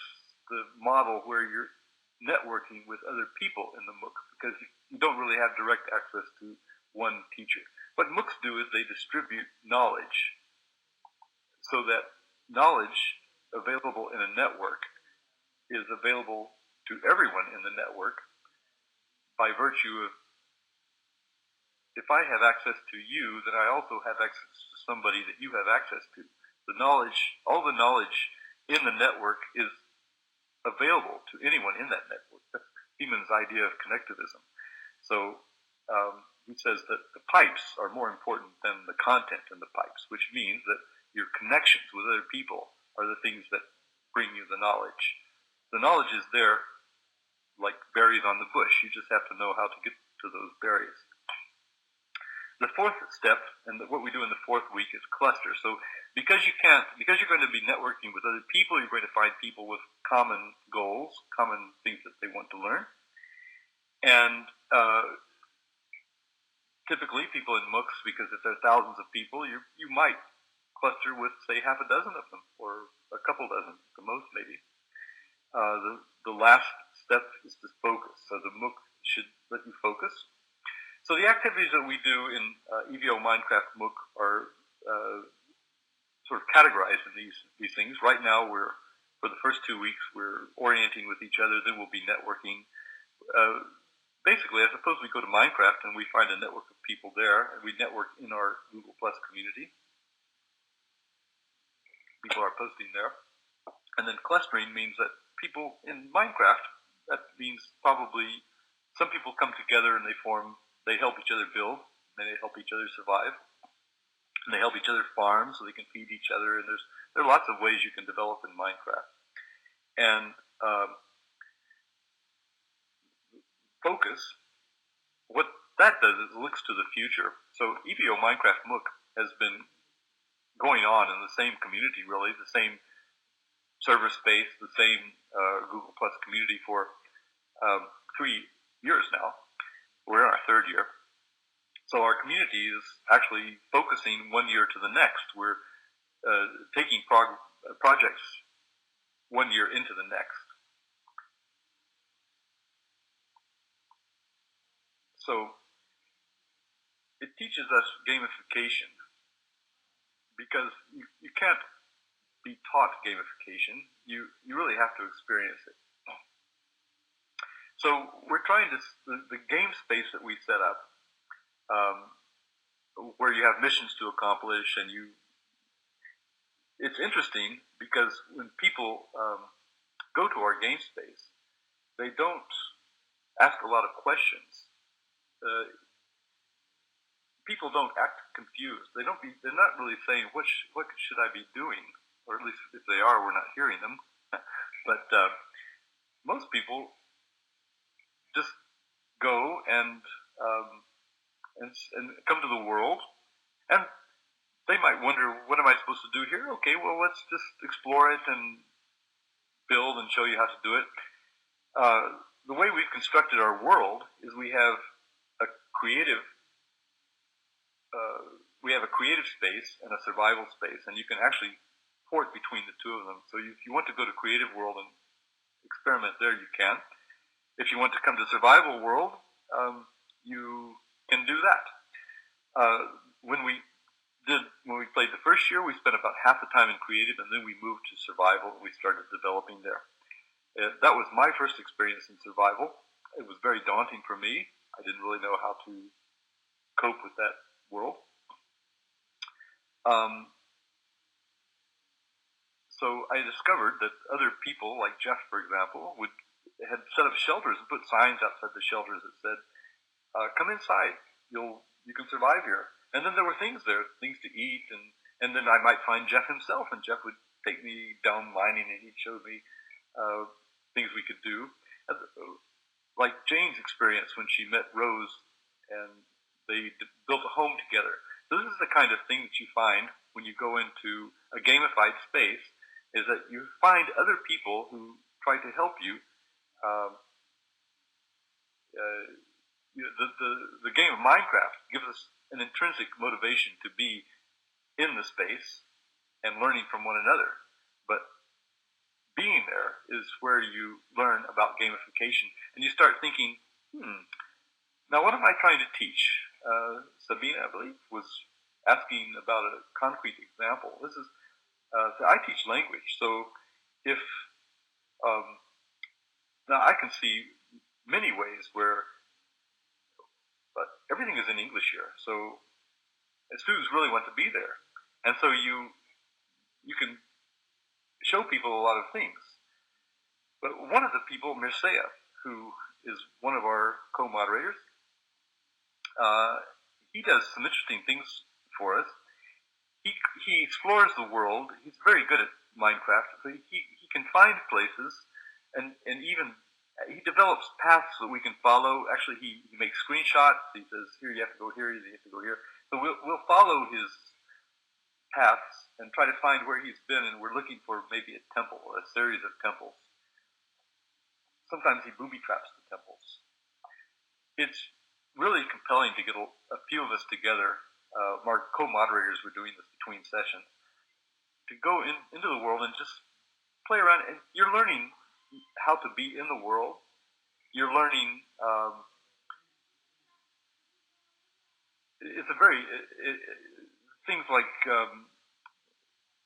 [SPEAKER 2] model where you're networking with other people in the MOOC because you don't really have direct access to one teacher. What MOOCs do is they distribute knowledge so that knowledge available in a network is available to everyone in the network by virtue of, if I have access to you, then I also have access to somebody that you have access to. The knowledge, all the knowledge in the network is available to anyone in that network. That's Kinnaman's idea of connectivism. So he says that the pipes are more important than the content in the pipes, which means that your connections with other people are the things that bring you the knowledge. The knowledge is there like berries on the bush. You just have to know how to get to those berries. The fourth step, and what we do in the fourth week, is cluster. So because you're going to be networking with other people, you're going to find people with common goals, common things that they want to learn. And typically people in MOOCs, because if there are thousands of people, you might cluster with, say, half a dozen of them, or a couple dozen at the most, maybe. The last step is to focus. So the MOOC should let you focus. So the activities that we do in ETO Minecraft MOOC are sort of categorized in these things. Right now, for the first 2 weeks, we're orienting with each other. Then we'll be networking. Basically, I suppose we go to Minecraft and we find a network of people there, and we network in our Google Plus community. People are posting there. And then clustering means that people in Minecraft, that means probably some people come together and they help each other build, and they help each other survive, and they help each other farm so they can feed each other, and there are lots of ways you can develop in Minecraft. And focus, what that does is it looks to the future. So ETO Minecraft MOOC has been going on in the same community, really, the same server space, the same Google Plus community for 3 years now. We're in our 3rd year. So our community is actually focusing 1 year to the next. We're taking projects 1 year into the next. So it teaches us gamification, because you can't be taught gamification. You really have to experience it. So we're trying to, the game space that we set up, where you have missions to accomplish, and it's interesting because when people go to our game space, they don't ask a lot of questions. People don't act confused. They're not really saying, what should I be doing? Or at least if they are, we're not hearing them. But most people just go and come to the world, and they might wonder, what am I supposed to do here? Okay, well, let's just explore it and build and show you how to do it. The way we've constructed our world is we have a creative space and a survival space, and you can actually port between the two of them. So if you want to go to creative world and experiment there, you can. If you want to come to survival world, you can do that. When we played the first year, we spent about half the time in creative, and then we moved to survival, and we started developing there. That was my first experience in survival. It was very daunting for me. I didn't really know how to cope with that world. So I discovered that other people, like Jeff, for example, had set up shelters and put signs outside the shelters that said, "Come inside. You can survive here." And then there were things there, things to eat, and then I might find Jeff himself, and Jeff would take me down mining, and he'd show me things we could do. Like Jane's experience when she met Rose, and they built a home together. So this is the kind of thing that you find when you go into a gamified space, is that you find other people who try to help you. The game of Minecraft gives us an intrinsic motivation to be in the space and learning from one another. But being there is where you learn about gamification, and you start thinking, now what am I trying to teach? Sabina, I believe, was asking about a concrete example. This is, so I teach language, so if, now I can see many ways where, but everything is in English here, so students really want to be there. And so you can show people a lot of things. But one of the people, Mircea, who is one of our co-moderators, he does some interesting things for us. He explores the world. He's very good at Minecraft. So he can find places, and even he develops paths that we can follow. Actually, he makes screenshots. He says, here you have to go here, you have to go here. So we'll follow his paths and try to find where he's been, and we're looking for maybe a temple or a series of temples. Sometimes he booby traps the temples. It's really compelling to get a few of us together. Our co-moderators were doing this between sessions, to go into the world and just play around. And you're learning how to be in the world. You're learning it's a very things like,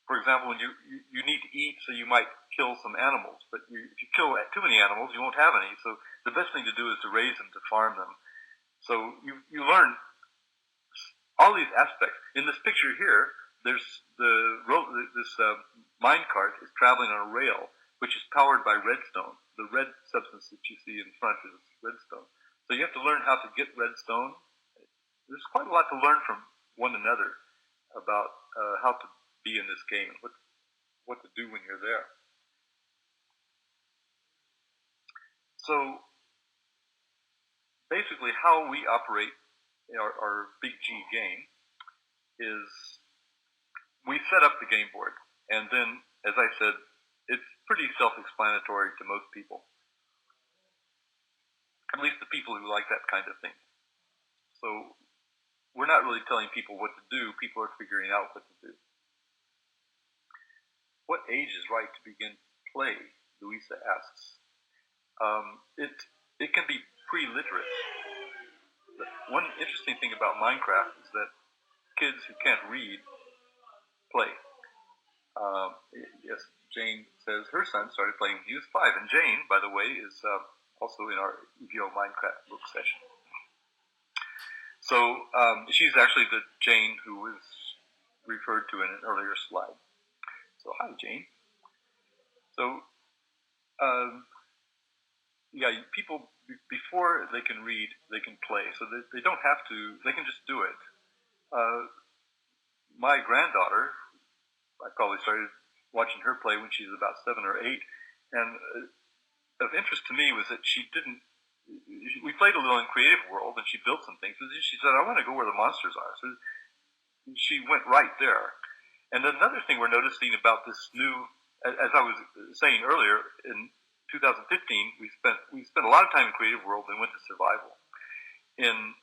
[SPEAKER 2] for example, when you need to eat, so you might kill some animals, but if you kill too many animals, you won't have any. So the best thing to do is to raise them, to farm them. So you learn all these aspects. In this picture here, there's this mine cart is traveling on a rail, which is powered by redstone. The red substance that you see in front is redstone. So you have to learn how to get redstone. There's quite a lot to learn from one another about how to be in this game and what to do when you're there. So basically how we operate our Big G game is we set up the game board, and then, as I said, it's pretty self-explanatory to most people, at least the people who like that kind of thing. So we're not really telling people what to do. People are figuring out what to do. What age is right to begin play? Louisa asks. It can be pre-literate. One interesting thing about Minecraft is that kids who can't read play. Yes, Jane says her son started playing when he was 5, and Jane, by the way, is also in our ETO Minecraft book session. So she's actually the Jane who was referred to in an earlier slide. So hi, Jane. So yeah, people before they can read, they can play. So they don't have to. They can just do it. My granddaughter, I probably started watching her play when she was about 7 or 8, and of interest to me was that she didn't. We played a little in Creative World, and she built some things. She said, "I want to go where the monsters are." So she went right there. And another thing we're noticing about this new, as I was saying earlier, in 2015, we spent a lot of time in Creative World and went to Survival. In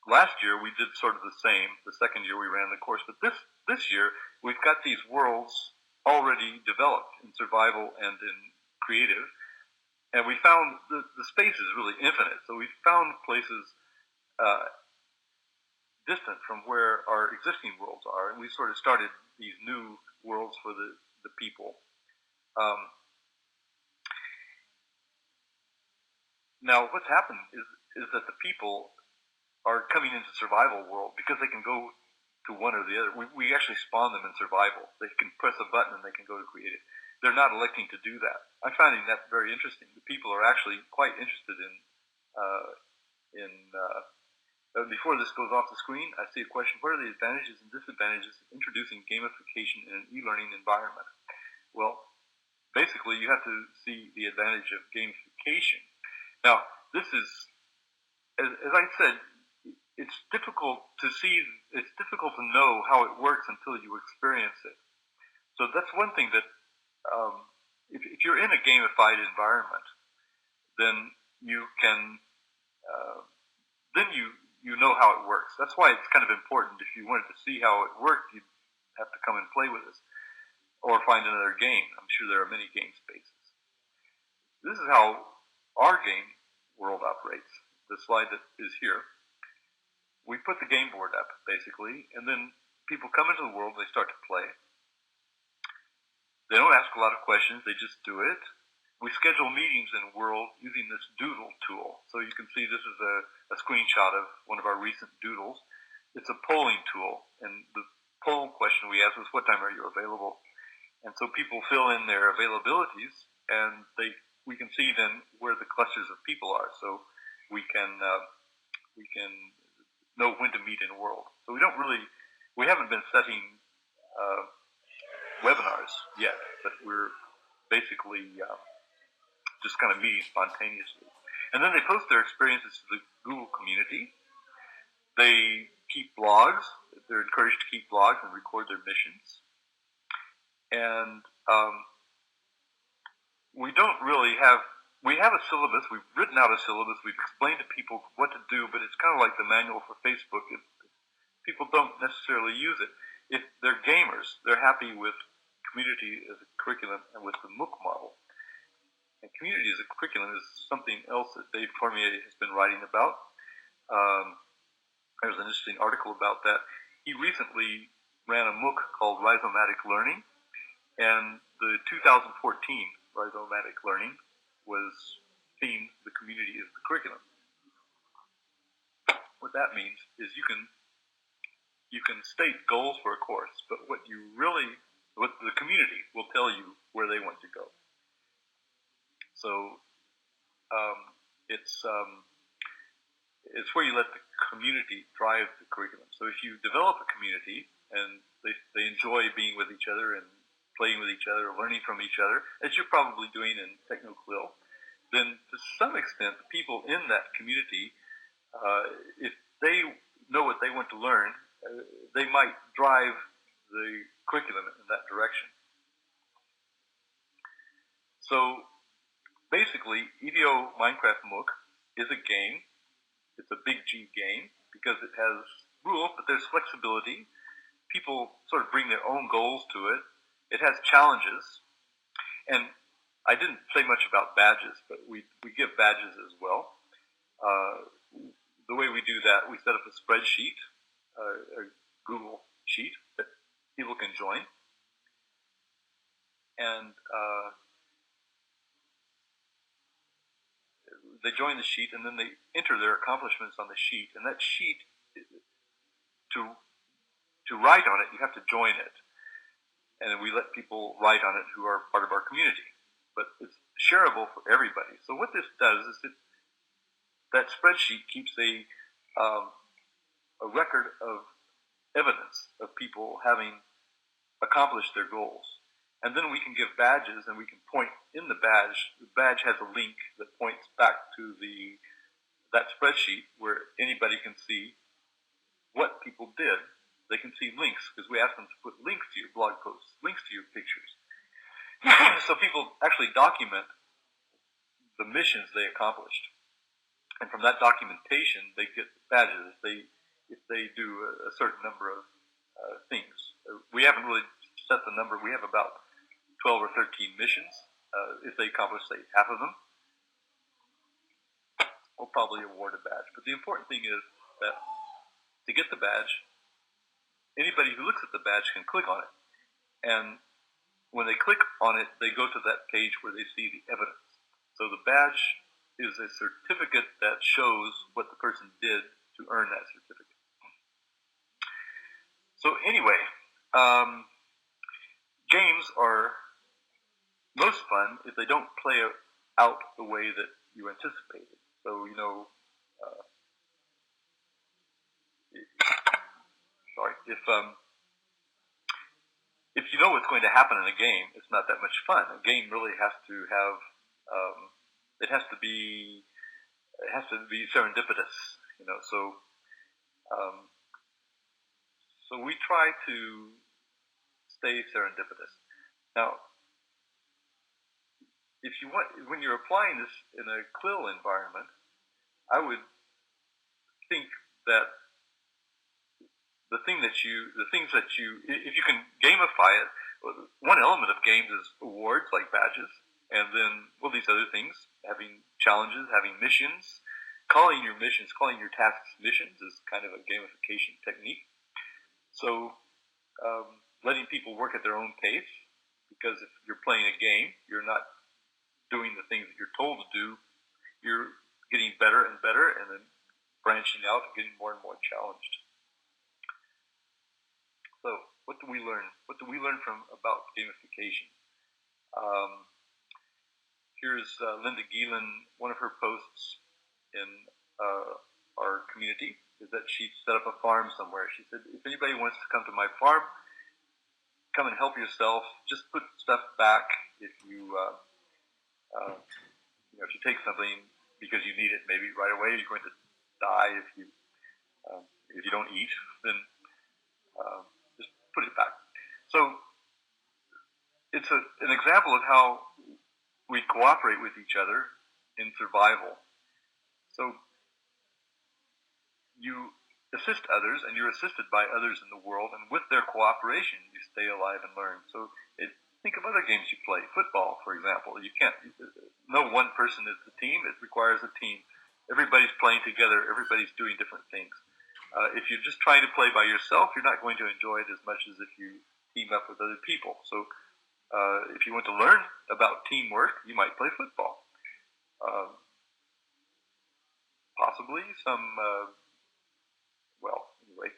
[SPEAKER 2] last year, we did sort of the same. The second year, we ran the course. But this year, we've got these worlds already developed in Survival and in Creative. And we found the space is really infinite. So we found places distant from where our existing worlds are. And we sort of started these new worlds for the people. Now, what's happened is that the people are coming into Survival World because they can go to one or the other. We actually spawn them in Survival. They can press a button and they can go to Creative. They're not electing to do that. I'm finding that very interesting. The people are actually quite interested in before this goes off the screen, I see a question: what are the advantages and disadvantages of introducing gamification in an e-learning environment? Well, basically, you have to see the advantage of gamification. Now, this is, as I said, it's difficult to know how it works until you experience it. So that's one thing that, if you're in a gamified environment, then you can, then you know how it works. That's why it's kind of important. If you wanted to see how it worked, you'd have to come and play with us or find another game. I'm sure there are many game spaces. This is how our game world operates. The slide that is here. We put the game board up, basically, and then people come into the world, they start to play. They don't ask a lot of questions, they just do it. We schedule meetings in World using this doodle tool. So you can see this is a screenshot of one of our recent doodles. It's a polling tool, and the poll question we asked was, what time are you available? And so people fill in their availabilities, and we can see then where the clusters of people are. So we can know when to meet in World. So we haven't been setting webinars yet, but we're basically just kind of meeting spontaneously. And then they post their experiences to the Google community. They keep blogs. They're encouraged to keep blogs and record their missions. And we have a syllabus. We've written out a syllabus. We've explained to people what to do, but it's kind of like the manual for Facebook. People don't necessarily use it. If they're gamers, they're happy with community as a curriculum and with the MOOC model. And community as a curriculum is something else that Dave Cormier has been writing about. there's an interesting article about that. He recently ran a MOOC called Rhizomatic Learning, and the 2014 Rhizomatic Learning was themed "The Community is the Curriculum." What that means is you can state goals for a course, but what the community will tell you where they want to go. So it's where you let the community drive the curriculum. So if you develop a community and they enjoy being with each other and playing with each other, learning from each other, as you're probably doing in TechnoCLIL, then to some extent, the people in that community, if they know what they want to learn, they might drive the curriculum in that direction. So basically, ETO Minecraft MOOC is a game. It's a big G game because it has rules, but there's flexibility. People sort of bring their own goals to it. It has challenges. And I didn't say much about badges, but we give badges as well. The way we do that, we set up a spreadsheet, a Google sheet that people can join. And they join the sheet, and then they enter their accomplishments on the sheet. And that sheet, to write on it, you have to join it. And we let people write on it who are part of our community. But it's shareable for everybody. So what this does is that spreadsheet keeps a record of evidence of people having accomplished their goals. And then we can give badges, and we can point in the badge. The badge has a link that points back to that spreadsheet where anybody can see what people did. They can see links, because we ask them to put links to your blog posts, links to your pictures. So people actually document the missions they accomplished. And from that documentation, they get badges if they do a certain number of things. We haven't really set the number. We have about 12 or 13 missions. If they accomplish, say, half of them, we'll probably award a badge. But the important thing is that to get the badge, anybody who looks at the badge can click on it. And when they click on it, they go to that page where they see the evidence. So the badge is a certificate that shows what the person did to earn that certificate. So anyway, games are most fun if they don't play out the way that you anticipated. So, if you know what's going to happen in a game, it's not that much fun. A game really has to have, it has to be serendipitous, So we try to stay serendipitous. Now, when you're applying this in a CLIL environment, I would think that if you can gamify it, one element of games is awards like badges, and then these other things, having challenges, having missions, calling your tasks missions is kind of a gamification technique. So letting people work at their own pace, because if you're playing a game, you're not doing the things that you're told to do. You're getting better and better, and then branching out and getting more and more challenged. So what do we learn? What do we learn about gamification? Here's Linda Geelan. One of her posts in our community is that she set up a farm somewhere. She said, if anybody wants to come to my farm, come and help yourself. Just put stuff back if you take something because you need it maybe right away. You're going to die if you don't eat. Then just put it back. So it's an example of how we cooperate with each other in survival. So you assist others, and you're assisted by others in the world, and with their cooperation, you stay alive and learn. So think of other games you play. Football, for example. No one person is the team. It requires a team. Everybody's playing together. Everybody's doing different things. If you're just trying to play by yourself, you're not going to enjoy it as much as if you team up with other people. So if you want to learn about teamwork, you might play football. Possibly some, well, anyway.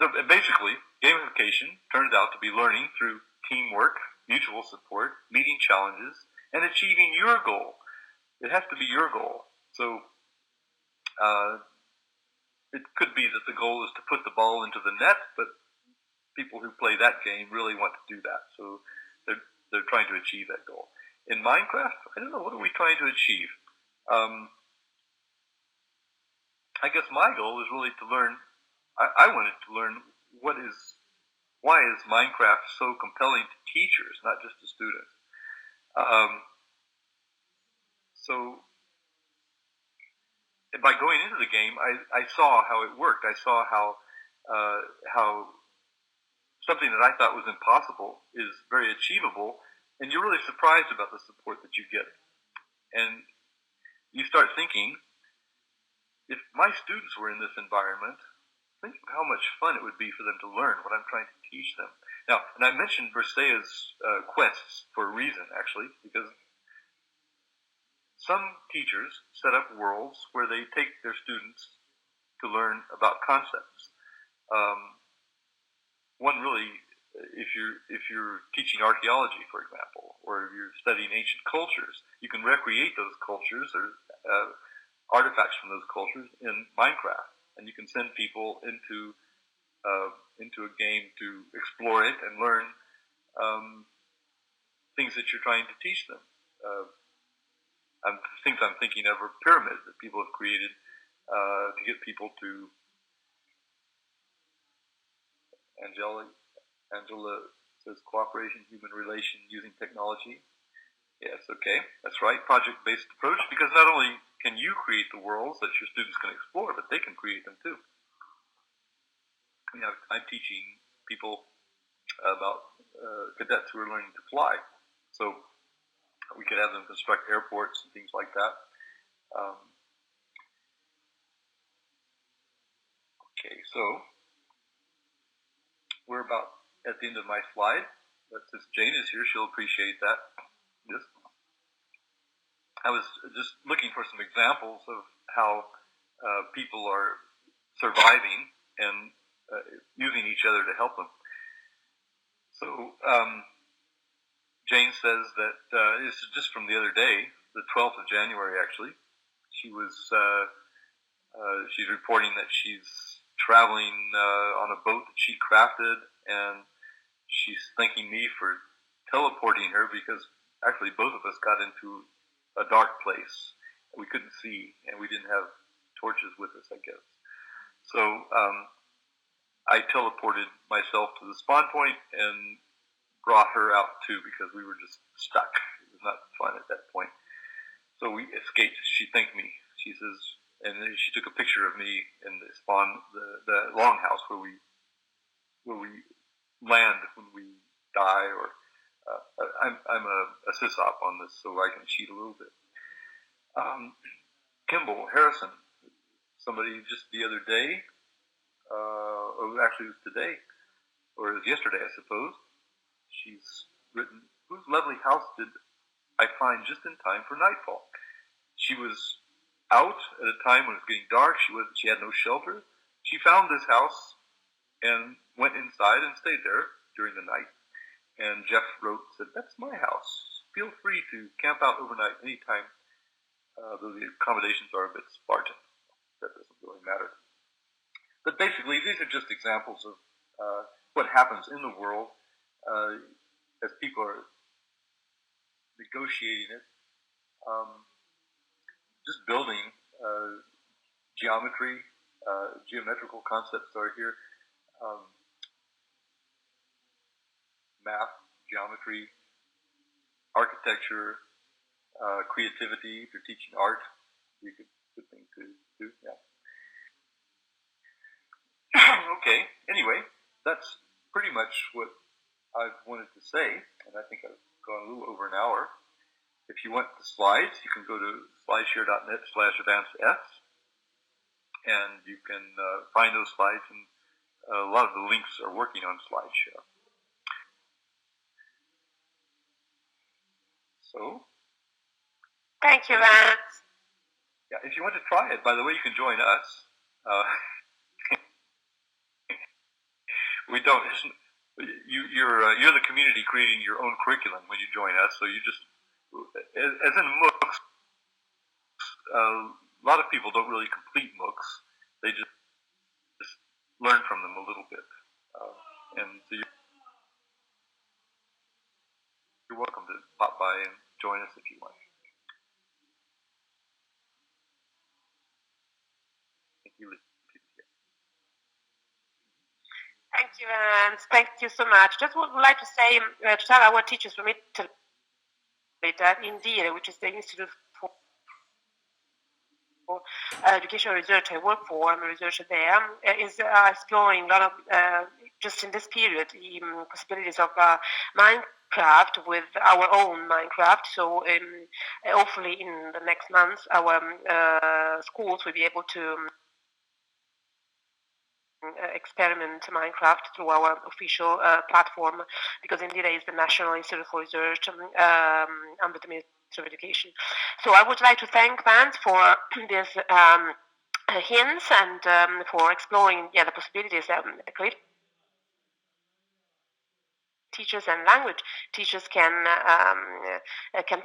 [SPEAKER 2] So basically, gamification turns out to be learning through teamwork, mutual support, meeting challenges, and achieving your goal. It has to be your goal. So it could be that the goal is to put the ball into the net, but people who play that game really want to do that. So they're trying to achieve that goal. In Minecraft, I don't know, what are we trying to achieve? I guess my goal is really to learn, I wanted to learn why is Minecraft so compelling to teachers, not just to students. So by going into the game, I saw how it worked. I saw how something that I thought was impossible is very achievable, and you're really surprised about the support that you get. And you start thinking, if my students were in this environment, think of how much fun it would be for them to learn what I'm trying to teach them. Now, and I mentioned Versailles' quests for a reason, actually, because some teachers set up worlds where they take their students to learn about concepts. One really, if you're teaching archaeology, for example, or if you're studying ancient cultures, you can recreate those cultures or artifacts from those cultures in Minecraft, and you can send people into a game to explore it and learn things that you're trying to teach them. Things I'm thinking of are pyramids that people have created to get people to. Angela says cooperation, human relation using technology. Yes, okay, that's right. Project-based approach, because not only can you create the worlds that your students can explore, but they can create them too. I'm teaching people about cadets who are learning to fly, so we could have them construct airports and things like that. Okay, so we're about at the end of my slide, but since Jane is here, she'll appreciate that. Yes. I was just looking for some examples of how people are surviving and using each other to help them. So Jane says that this is just from the other day, the 12th of January actually. She's reporting that she's traveling on a boat that she crafted, and she's thanking me for teleporting her because actually both of us got into a dark place we couldn't see, and we didn't have torches with us, I guess. So I teleported myself to the spawn point and brought her out too because we were just stuck. It was not fun at that point. So we escaped. She thanked me. She says, and then she took a picture of me in the spawn, the longhouse where we land when we die. Or I'm a sysop on this, so I can cheat a little bit. Kimball Harrison, somebody just the other day, or actually it was today, or it was yesterday, I suppose. She's written, whose lovely house did I find just in time for nightfall? She was out at a time when it was getting dark. She had no shelter. She found this house and went inside and stayed there during the night. And Jeff wrote, said, "That's my house. Feel free to camp out overnight anytime, though the accommodations are a bit Spartan." That doesn't really matter. But basically, these are just examples of what happens in the world as people are negotiating it. Just building geometry, geometrical concepts are here. Math, geometry, architecture, creativity. If you're teaching art, you could good thing to do. Yeah. Okay. Anyway, that's pretty much what I wanted to say, and I think I've gone a little over an hour. If you want the slides, you can go to slideshare.net/AdvancedS, and you can find those slides, and a lot of the links are working on Slideshare. So,
[SPEAKER 1] thank you, Vance.
[SPEAKER 2] Yeah, if you want to try it, by the way, you can join us. We don't. You're the community creating your own curriculum when you join us. So you just, as in MOOCs, a lot of people don't really complete MOOCs. They just learn from them a little bit, and so you're welcome to pop by and join us if you want. Thank you.
[SPEAKER 1] Thank you, Vance. Thank you so much. Just would like to say, to tell our teachers from Italy that INDIRE, which is the Institute for Educational Research I work for, I'm a researcher there, is exploring a lot of, just in this period, the possibilities of Minecraft with our own Minecraft. So hopefully in the next months, our schools will be able to experiment Minecraft through our official platform, because indeed it is the National Institute for Research under the Ministry of Education. So I would like to thank Vance for these hints and for exploring the possibilities that the creative teachers and language teachers can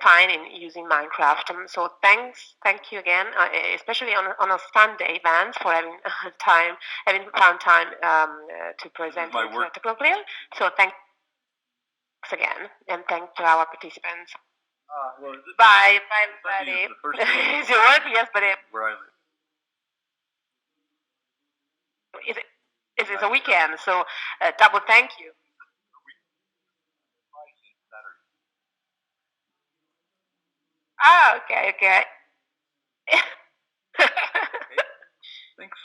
[SPEAKER 1] find in using Minecraft. So thank you again, especially on a Sunday, Vance, for having found time to present TechnoCLIL. So thanks again, and thanks to our participants.
[SPEAKER 2] Well,
[SPEAKER 1] bye, everybody. Is your work? Yes, but
[SPEAKER 2] where I live.
[SPEAKER 1] It is a weekend, so double thank you. Okay.
[SPEAKER 2] Okay. Thanks.